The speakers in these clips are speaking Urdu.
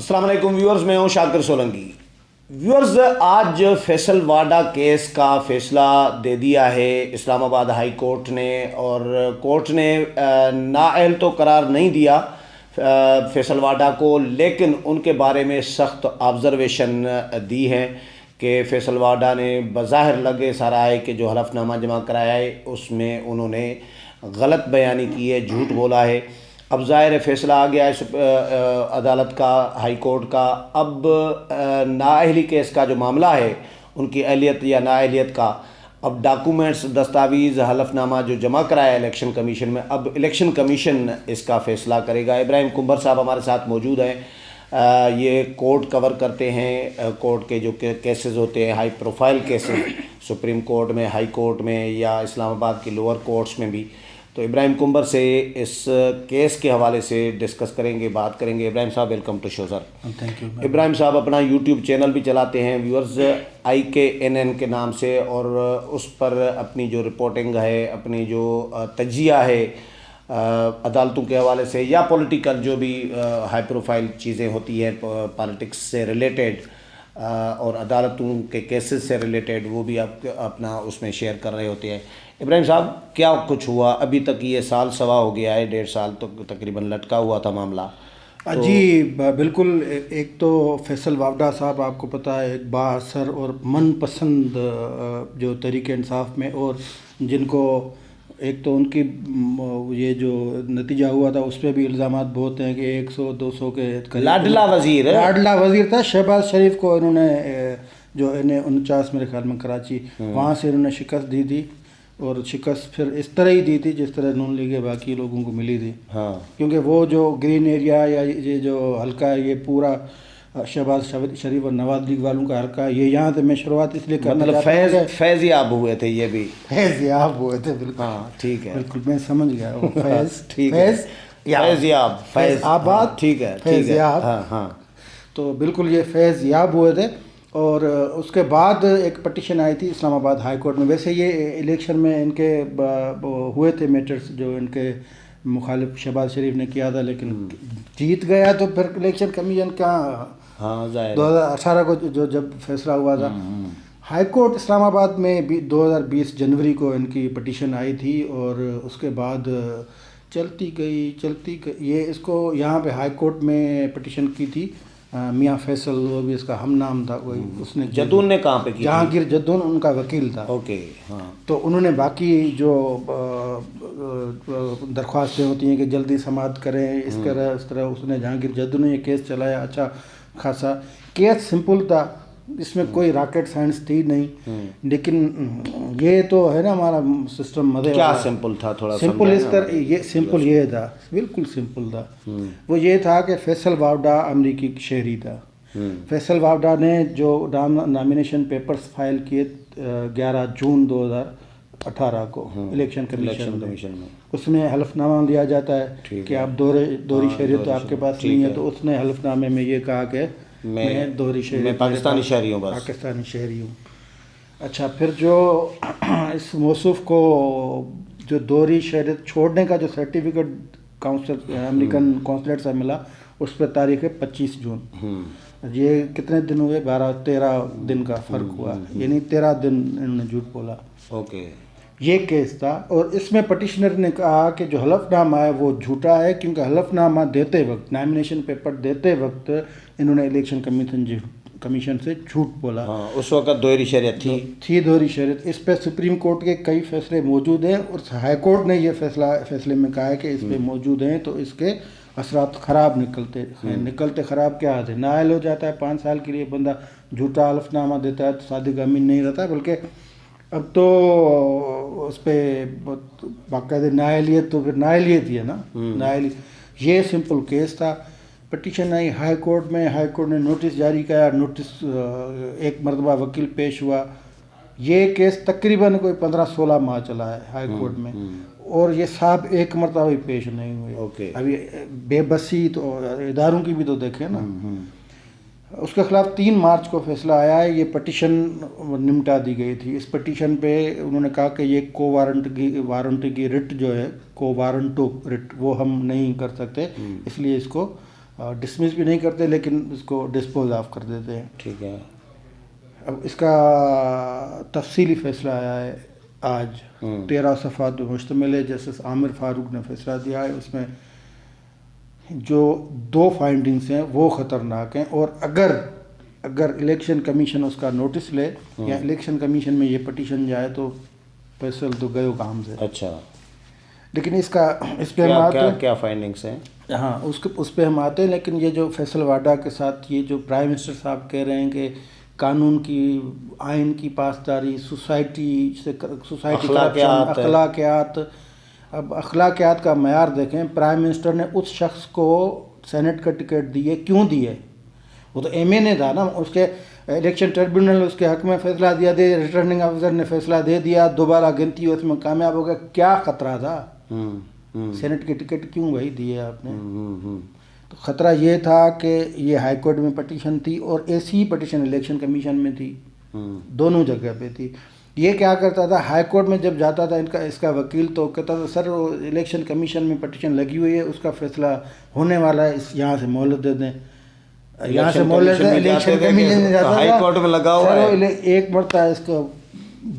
السلام علیکم ویورز، میں ہوں شاکر سولنگی۔ ویورز، آج فیصل واڈا کیس کا فیصلہ دے دیا ہے اسلام آباد ہائی کورٹ نے، اور کورٹ نے نااہل تو قرار نہیں دیا فیصل واڈا کو، لیکن ان کے بارے میں سخت آبزرویشن دی ہے کہ فیصل واڈا نے بظاہر لگے سارا ہے کہ جو حلف نامہ جمع کرایا ہے اس میں انہوں نے غلط بیانی کی ہے، جھوٹ بولا ہے۔ اب ظاہر فیصلہ آ گیا ہے عدالت کا، ہائی کورٹ کا۔ اب نااہلی کیس کا جو معاملہ ہے، ان کی اہلیت یا نااہلیت کا، اب ڈاکومنٹس، دستاویز، حلف نامہ جو جمع کرایا الیکشن کمیشن میں، اب الیکشن کمیشن اس کا فیصلہ کرے گا۔ ابراہیم کمبر صاحب ہمارے ساتھ موجود ہیں، یہ کورٹ کور کرتے ہیں، کورٹ کے جو کیسز ہوتے ہیں، high profile cases, supreme court میں، ہائی کورٹ میں یا اسلام آباد کی لوور کورٹس میں بھی۔ تو ابراہیم کمبر سے اس کیس کے حوالے سے ڈسکس کریں گے، بات کریں گے۔ Ibrahim sahab, welcome to show sir. Thank you. Ibrahim sahab اپنا یوٹیوب چینل بھی چلاتے ہیں ویورز، IKNN کے نام سے، اور اس پر اپنی جو رپورٹنگ ہے، اپنی جو تجزیہ ہے عدالتوں کے حوالے سے یا پولیٹیکل جو بھی ہائی پروفائل چیزیں ہوتی ہیں پالیٹکس سے ریلیٹڈ اور عدالتوں کے کیسز سے ریلیٹڈ، وہ بھی اپنا اس میں شیئر کر رہے ہوتے ہیں۔ ابراہیم صاحب، کیا کچھ ہوا ابھی تک؟ یہ سال سوا ہو گیا ہے، 1.5 سال تک تقریباً لٹکا ہوا تھا معاملہ۔ جی بالکل۔ ایک تو فیصل واڈا صاحب، آپ کو پتہ ہے، ایک با اثر اور من پسند جو تحریک انصاف میں، اور جن کو ایک تو ان کی یہ جو نتیجہ ہوا تھا اس پہ بھی الزامات بہت ہیں کہ 100-200 کے لاڈلا وزیر تھا شہباز شریف کو انہوں نے جو 49 میرے خیال میں کراچی، وہاں سے انہوں نے شکست دی تھی، اور شکست پھر اس طرح ہی دی تھی جس طرح نون لیگ باقی لوگوں کو ملی تھی۔ ہاں، کیونکہ وہ جو گرین ایریا یا یہ جو حلقہ ہے، یہ پورا شہباز شریف اور نواز لیگ والوں کا حلقہ ہے۔ یہ یہاں سے میں شروعات اس لیے کرنا مطلب فیض یاب ہوئے تھے، یہ بھی فیض یاب ہوئے تھے۔ بالکل، ہاں ٹھیک ہے، بالکل میں سمجھ گیا۔ فیض آباد، ٹھیک ہے، فیض یاب، ہاں ہاں۔ تو بالکل یہ فیض یاب ہوئے تھے، اور اس کے بعد ایک پٹیشن آئی تھی اسلام آباد ہائی کورٹ میں۔ ویسے یہ الیکشن میں ان کے ہوئے تھے میٹرز جو ان کے مخالف شہباز شریف نے کیا تھا، لیکن جیت گیا تو پھر الیکشن کمیشن کا 2018 کو جو جب فیصلہ ہوا تھا ہائی کورٹ اسلام آباد میں 2020 جنوری کو ان کی پٹیشن آئی تھی، اور اس کے بعد چلتی گئی یہ اس کو یہاں پہ ہائی کورٹ میں پٹیشن کی تھی میاں فیصل، وہ بھی اس کا ہم نام تھا کوئی، اس نے جدون نے کہاں پہ کی؟ جہانگیر جدون ان کا وکیل تھا۔ اوکے، ہاں۔ تو انہوں نے باقی جو درخواستیں ہوتی ہیں کہ جلدی سماعت کریں، اس طرح اس نے جہانگیر جدون نے یہ کیس چلایا۔ اچھا خاصا کیس سمپل تھا، اس میں کوئی راکٹ سائنس تھی نہیں، لیکن یہ تو ہے نا ہمارا سسٹم مدے۔ کیا سمپل تھا؟ تھوڑا سمپل اس طرح، یہ سمپل یہ تھا، بالکل سمپل تھا۔ وہ یہ تھا کہ فیصل واڈا امریکی شہری تھا۔ فیصل واڈا نے جو نامینیشن پیپرز فائل کیے 11 جون 2018 کو الیکشن کمیشن میں، اس میں حلف نامہ دیا جاتا ہے کہ آپ دوہری شہریت تو آپ کے پاس نہیں ہے، تو اس نے حلف نامے میں یہ کہا کہ میں دوہری شہریت، میں پاکستانی شہری ہوں، بس پاکستانی شہری ہوں۔ اچھا، پھر جو اس موصوف کو جو دوہری شہریت چھوڑنے کا جو سرٹیفکیٹ امریکن کونسلیٹ سے ملا، اس پہ تاریخ ہے 25 جون۔ یہ کتنے دن ہوئے؟ 13 دن کا فرق ہوا، یعنی 13 دن انہوں نے جھوٹ بولا۔ اوکے، یہ کیس تھا، اور اس میں پٹیشنر نے کہا کہ جو حلف نامہ ہے وہ جھوٹا ہے، کیونکہ حلف نامہ دیتے وقت، نامینیشن پیپر دیتے وقت انہوں نے الیکشن کمیشن سے جھوٹ بولا۔ اس وقت دوہری شہریت تھی دوہری شہریت۔ اس پہ سپریم کورٹ کے کئی فیصلے موجود ہیں، اور ہائی کورٹ نے یہ فیصلے میں کہا ہے کہ اس پہ موجود ہیں، تو اس کے اثرات خراب نکلتے خراب کیا آتے، نااہل ہو جاتا ہے 5 سال کے لیے بندہ، جھوٹا حلف نامہ دیتا ہے تو صادق امین نہیں رہتا، بلکہ اب تو اس پہ باقاعدہ نااہلیت، تو پھر نااہلیت ہی ہے نا، نااہلیت۔ یہ سمپل کیس تھا۔ پٹیشن آئی ہائی کورٹ میں، ہائی کورٹ نے نوٹس جاری کیا، نوٹس ایک مرتبہ وکیل پیش ہوا۔ یہ کیس تقریباً کوئی 15-16 ماہ چلا ہے ہائی کورٹ میں، اور یہ صاحب ایک مرتبہ بھی پیش نہیں ہوئے۔ ابھی بے بسی تو اداروں کی بھی تو دیکھیں نا۔ اس کے خلاف 3 مارچ کو فیصلہ آیا ہے، یہ پٹیشن نمٹا دی گئی تھی۔ اس پٹیشن پہ انہوں نے کہا کہ یہ وارنٹی کی رٹ جو ہے، وارنٹو رٹ، وہ ہم نہیں کر سکتے، اس لیے اس کو ڈسمس بھی نہیں کرتے لیکن اس کو ڈسپوز آف کر دیتے ہیں. ٹھیک ہے. اب اس کا تفصیلی فیصلہ آیا ہے آج. 13 صفحات پہ مشتمل ہے. جسٹس عامر فاروق نے فیصلہ دیا ہے. اس میں جو 2 فائنڈنگس ہیں وہ خطرناک ہیں، اور اگر الیکشن کمیشن اس کا نوٹس لے یا الیکشن کمیشن میں یہ پٹیشن جائے تو فیصل تو گئے کام سے. اچھا، لیکن اس پہ ہم آتے ہیں. کیا فائنڈنگس ہیں؟ ہاں، اس پہ ہم آتے ہیں. لیکن یہ جو فیصل واڈا کے ساتھ یہ جو پرائم منسٹر صاحب کہہ رہے ہیں کہ قانون کی، آئین کی پاسداری، سوسائٹی کرپشن، اخلاقیات. اب اخلاقیات کا معیار دیکھیں. پرائم منسٹر نے اس شخص کو سینٹ کا ٹکٹ دی ہے، کیوں دی ہے؟ وہ تو ایم این اے تھا نا. اس کے الیکشن ٹریبیونل نے اس کے حق میں فیصلہ دیا دے، ریٹرننگ آفیسر نے فیصلہ دے دیا، دوبارہ گنتی اس میں کامیاب ہو گیا. کیا خطرہ تھا؟ سینٹ کی ٹکٹ کیوں وہی دی ہے آپ نے؟ تو خطرہ یہ تھا کہ یہ ہائی کورٹ میں پٹیشن تھی اور ایسی پٹیشن الیکشن کمیشن میں تھی، دونوں جگہ پہ تھی. یہ کیا کرتا تھا، ہائی کورٹ میں جب جاتا تھا اس کا وکیل تو کہتا تھا سر وہ الیکشن کمیشن میں پٹیشن لگی ہوئی ہے، اس کا فیصلہ ہونے والا ہے، یہاں سے مہلت دے دیں. یہاں سے مہلت دیں. الیکشن کمیشن میں جاتا ہائی کورٹ میں لگا ہوا ہے. ایک مرتبہ اس کو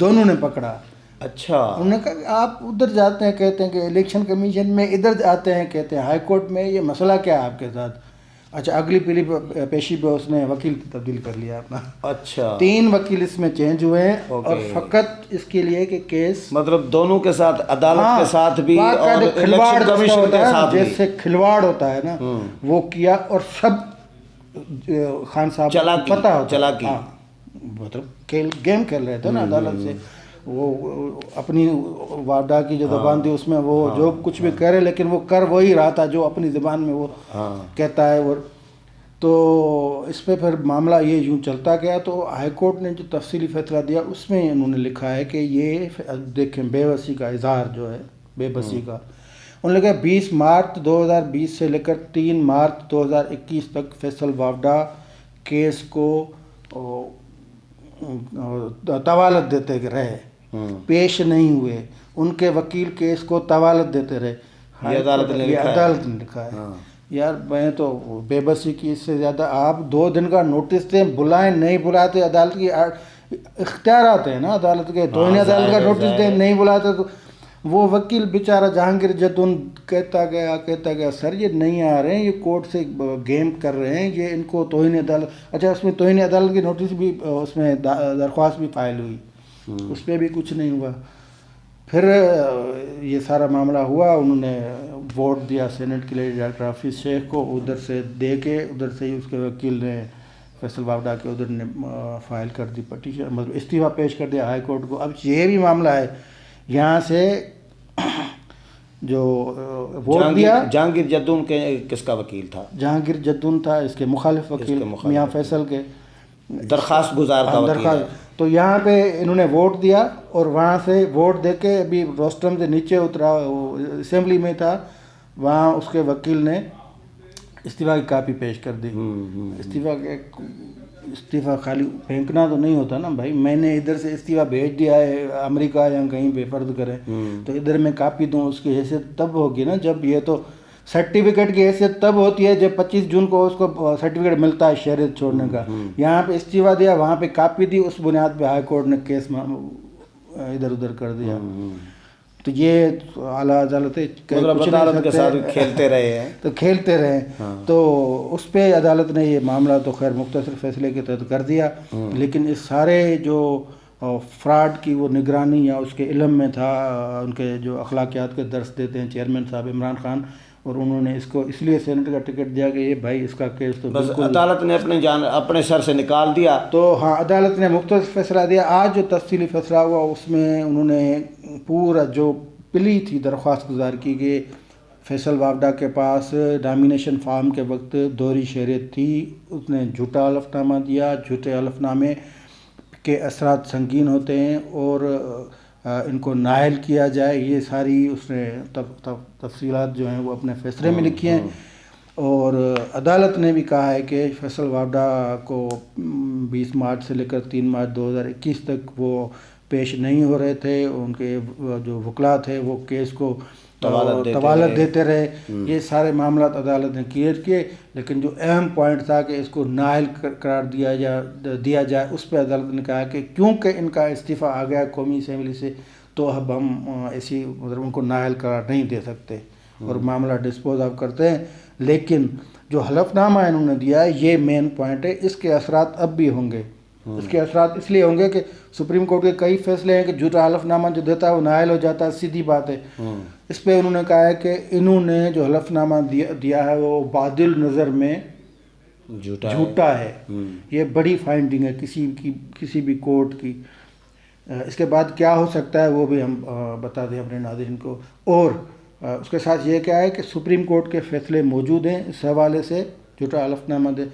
دونوں نے پکڑا. اچھا. انہوں نے کہا کہ آپ ادھر جاتے ہیں کہتے ہیں کہ الیکشن کمیشن میں، ادھر آتے ہیں کہتے ہیں ہائی کورٹ میں، یہ مسئلہ کیا ہے آپ کے ساتھ؟ اچھا، اگلی پیشی پہ اس نے وکیل تبدیل کر لیا اپنا. اچھا، 3 وکیل اس میں چینج ہوئے ہیں. اور فقط اس کے لیے کہ کیس مطلب دونوں کے ساتھ، عدالت کے ساتھ بھی اور کھلواڑ الیکشن کمیشن کے ساتھ بھی، جیسے کھلواڑ ہوتا ہے نا وہ کیا. اور سب خان صاحب پتہ ہوتا، چلاکی، مطلب گیم کھیل رہے تھے نا عدالت سے. وہ اپنی واڈا کی جو زبان تھی اس میں وہ جو کچھ بھی کرے، لیکن وہ کر وہی رہا تھا جو اپنی زبان میں وہ کہتا ہے. اور تو اس پہ پھر معاملہ یہ یوں چلتا گیا. تو ہائی کورٹ نے جو تفصیلی فیصلہ دیا اس میں انہوں نے لکھا ہے کہ یہ دیکھیں بے بسی کا اظہار جو ہے، بے بسی کا، انہوں نے کہا 20 مارچ 2020 سے لے کر 3 مارچ 2021 تک فیصل واوڈا کیس کو طوالت دیتے رہے، پیش نہیں ہوئے. ان کے وکیل کیس کو طوالت دیتے رہے. یہ عدالت نے لکھا ہے. یار میں تو بے بسی کی اس سے زیادہ آپ 2 دن کا نوٹس دیں، بلائیں نہیں بلاتے. عدالت کی اختیارات ہیں نا عدالت کے. توہین عدالت کا نوٹس دیں، نہیں بلاتے. تو وہ وکیل بیچارہ جہانگیر جدون کہتا گیا سر یہ نہیں آ رہے ہیں، یہ کورٹ سے گیم کر رہے ہیں، یہ ان کو توہین عدالت. اچھا، اس میں توہین عدالت کی نوٹس بھی، اس میں درخواست بھی فائل ہوئی، اس پہ بھی کچھ نہیں ہوا. پھر یہ سارا معاملہ ہوا. انہوں نے ووٹ دیا سینٹ کے لیے ڈاکٹر حافظ شیخ کو. ادھر سے دے کے ادھر سے ہی اس کے وکیل نے فیصل واوڈا کے ادھر نے فائل کر دی پٹیشن، مطلب استعفیٰ پیش کر دیا ہائی کورٹ کو. اب یہ بھی معاملہ ہے یہاں سے جو ووٹ دیا. جہانگیر جدون کے کس کا وکیل تھا؟ جہانگیر جدون تھا اس کے مخالف وکیل، میاں فیصل کے درخواست گزار کا وکیل. تو یہاں پہ انہوں نے ووٹ دیا اور وہاں سے ووٹ دے کے ابھی روسٹرم سے نیچے اترا، اسمبلی میں تھا، وہاں اس کے وکیل نے استعفیٰ کی کاپی پیش کر دی. استعفیٰ خالی پھینکنا تو نہیں ہوتا نا بھائی. میں نے ادھر سے استعفیٰ بھیج دیا ہے امریکہ یا کہیں پہ فرض کریں، تو ادھر میں کاپی دوں، اس کی حیثیت تب ہوگی نا جب یہ تو سرٹیفکیٹ کی حیثیت تب ہوتی ہے جب 25 جون کو اس کو سرٹیفکیٹ ملتا ہے شہریت چھوڑنے کا. یہاں پہ استعفیٰ دیا، وہاں پہ کاپی دی، اس بنیاد پہ ہائی کورٹ نے کیس ادھر ادھر کر دیا. تو یہ اعلیٰ عدالت عدالت کے ساتھ کھیلتے رہے ہیں، تو کھیلتے رہے. تو اس پہ عدالت نے یہ معاملہ تو خیر مختصر فیصلے کے تحت کر دیا. لیکن اس سارے جو فراڈ کی وہ نگرانی یا اس کے علم میں تھا، ان کے جو اخلاقیات کے درس دیتے ہیں چیئرمین صاحب عمران خان، اور انہوں نے اس کو اس لیے سینٹ کا ٹکٹ دیا کہ یہ بھائی اس کا کیس تو بس عدالت نے اپنے سر سے نکال دیا. تو ہاں عدالت نے مختصر فیصلہ دیا. آج جو تفصیلی فیصلہ ہوا اس میں انہوں نے پورا جو پلی تھی درخواست گزار کی کہ فیصل واوڈا کے پاس نامینیشن فارم کے وقت دوہری شہریت تھی، اس نے جھوٹا حلف نامہ دیا، جھوٹے حلف نامے کے اثرات سنگین ہوتے ہیں اور ان کو نااہل کیا جائے. یہ ساری اس نے تفصیلات جو ہیں وہ اپنے فیصلے میں لکھی ہیں. اور عدالت نے بھی کہا ہے کہ فیصل واوڈا کو 20 مارچ سے لے کر 3 مارچ 2021 تک وہ پیش نہیں ہو رہے تھے. ان کے جو وکلاء تھے وہ کیس کو طوالت دیتے رہے. یہ سارے معاملات عدالت نے کلیئر کیے, لیکن جو اہم پوائنٹ تھا کہ اس کو نااہل قرار دیا جائے, اس پہ عدالت نے کہا کہ کیونکہ ان کا استعفیٰ آ گیا قومی اسمبلی سے تو اب ہم ایسی مطلب ان کو نااہل قرار نہیں دے سکتے اور معاملہ ڈسپوز آف کرتے ہیں. لیکن جو حلف نامہ انہوں نے دیا ہے یہ مین پوائنٹ ہے, اس کے اثرات اب بھی ہوں گے. اس کے اثرات اس لیے ہوں گے کہ سپریم کورٹ کے کئی فیصلے ہیں کہ جھوٹا حلف نامہ جو دیتا ہے وہ نااہل ہو جاتا ہے, سیدھی بات ہے. اس پہ انہوں نے کہا ہے کہ انہوں نے جو حلف نامہ دیا ہے وہ بادل نظر میں جھوٹا ہے. یہ بڑی فائنڈنگ ہے کسی بھی کورٹ کی. اس کے بعد کیا ہو سکتا ہے وہ بھی ہم بتا دیں اپنے ناظرین کو. اور اس کے ساتھ یہ کیا ہے کہ سپریم کورٹ کے فیصلے موجود ہیں اس حوالے سے جھوٹا حلف نامہ دے,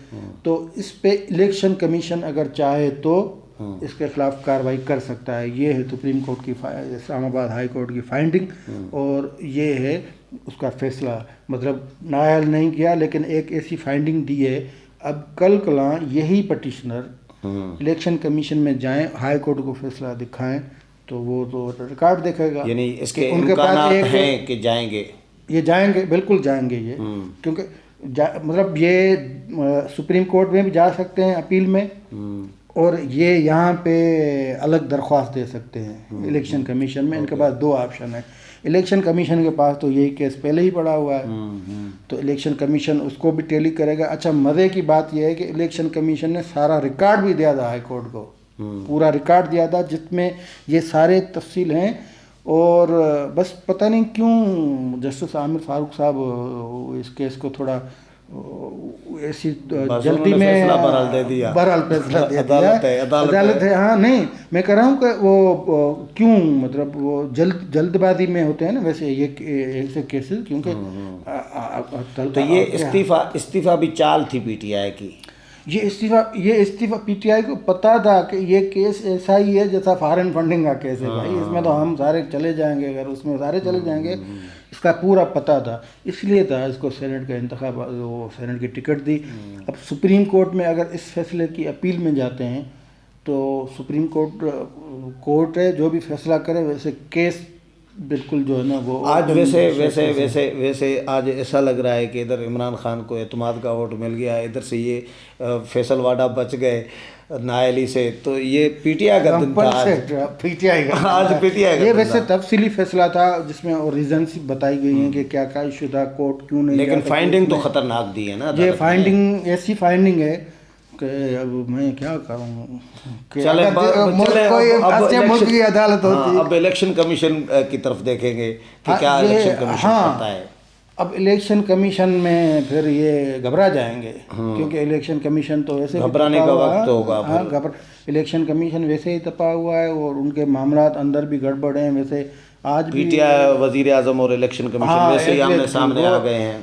تو اس پہ الیکشن کمیشن اگر چاہے تو اس کے خلاف کارروائی کر سکتا ہے. یہ ہے سپریم کورٹ کی اسلام آباد ہائی کورٹ کی فائنڈنگ اور یہ ہے اس کا فیصلہ. مطلب نااہل نہیں کیا لیکن ایک ایسی فائنڈنگ دی ہے. اب کل کلاں یہی پٹیشنر الیکشن کمیشن میں جائیں, ہائی کورٹ کو فیصلہ دکھائیں تو وہ تو ریکارڈ دیکھے گا. یعنی اس کے امکانات ہیں کہ جائیں گے, یہ جائیں گے, بالکل جائیں گے یہ, کیونکہ مطلب یہ سپریم کورٹ میں بھی جا سکتے ہیں اپیل میں, اور یہ یہاں پہ الگ درخواست دے سکتے ہیں الیکشن کمیشن میں. ان کے پاس دو آپشن ہیں. الیکشن کمیشن کے پاس تو یہی کیس پہلے ہی پڑا ہوا ہے, تو الیکشن کمیشن اس کو بھی ٹیلی کرے گا. اچھا مزے کی بات یہ ہے کہ الیکشن کمیشن نے سارا ریکارڈ بھی دیا تھا ہائی کورٹ کو, پورا ریکارڈ دیا تھا جس میں یہ سارے تفصیل ہیں. اور بس پتہ نہیں کیوں جسٹس عامر فاروق صاحب اس کیس کو تھوڑا ایسی جلدی میں بہرحال فیصلہ دے دیا. عدالت ہے, ہاں نہیں میں کہہ رہا ہوں کہ وہ کیوں مطلب وہ جلد بازی میں ہوتے ہیں نا ویسے یہ ایسے کیسز, کیونکہ تو یہ استعفیٰ بھی چال تھی پی ٹی آئی کی. یہ استعفیٰ پی ٹی آئی کو پتا تھا کہ یہ کیس ایسا ہی ہے جیسا فارن فنڈنگ کا کیس ہے بھائی, اس میں تو ہم سارے چلے جائیں گے, اگر اس میں سارے چلے جائیں گے. اس کا پورا پتہ تھا, اس لیے تھا اس کو سینٹ کا انتخاب, وہ سینٹ کی ٹکٹ دی. اب سپریم کورٹ میں اگر اس فیصلے کی اپیل میں جاتے ہیں تو سپریم کورٹ ہے جو بھی فیصلہ کرے ویسے کیس بالکل جو ہے نا وہ آج ویسے آج ایسا لگ رہا ہے کہ ادھر عمران خان کو اعتماد کا ووٹ مل گیا, ادھر سے یہ فیصل واڈا بچ گئے نااہلی سے, تو یہ پی ٹی آئی کا دن تھا آج. پی ٹی آئی یہ ویسے تفصیلی فیصلہ تھا جس میں اور ریزنس بتائی گئی ہیں کہ کیا ایشو تھا, کورٹ کیوں نہیں, لیکن فائنڈنگ تو خطرناک دی ہے نا. یہ فائنڈنگ ایسی فائنڈنگ ہے کہ اب میں کیا کروں کہ ملک کی عدالت ہوتی ہے. اب الیکشن کمیشن کی طرف دیکھیں گے کہ کیا الیکشن کمیشن کرتا ہے. اب الیکشن کمیشن میں پھر یہ گھبرا جائیں گے, کیونکہ الیکشن کمیشن تو ویسے گھبرانے کا وقت ہوگا. الیکشن کمیشن ویسے ہی تپا ہوا ہے اور ان کے معاملات اندر بھی گڑبڑ ہیں. ویسے آج پی ٹی آئی وزیر اعظم اور الیکشن کمیشن ویسے ہی آمنے سامنے آ گئے ہیں.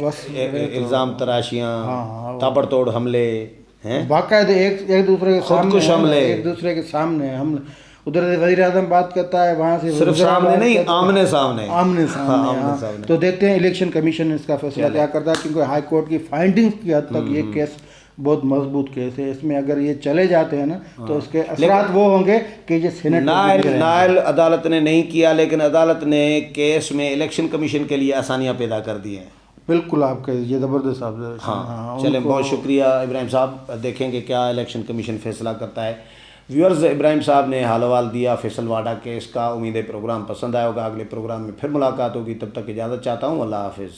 بس الزام تراشیاں, تابڑ توڑ حملے ہیں, باقاعدہ ایک دوسرے کے سامنے ہم. ادھر سے وزیر اعظم بات کرتا ہے, وہاں سے صرف سامنے نہیں, آمنے سامنے. تو دیکھتے ہیں الیکشن کمیشن اس کا فیصلہ کیا کرتا ہے, کیونکہ ہائی کورٹ کی فائنڈنگز کی حد تک یہ کیس بہت مضبوط کیس ہے. اس میں اگر یہ چلے جاتے ہیں نا تو اس کے اثرات وہ ہوں گے کہ یہ سینٹ نائل عدالت نے نہیں کیا, لیکن عدالت نے کیس میں الیکشن کمیشن کے لیے آسانیاں پیدا کر دی ہیں. بالکل آپ کے یہ زبردست آپ. ہاں چلیں, بہت شکریہ ابراہیم صاحب. دیکھیں گے کیا الیکشن کمیشن فیصلہ کرتا ہے. ویورز, ابراہیم صاحب نے حال حوال دیا فیصل واڈا کیس کا. امید ہے پروگرام پسند آیا ہوگا. اگلے پروگرام میں پھر ملاقات ہوگی, تب تک اجازت چاہتا ہوں. اللہ حافظ.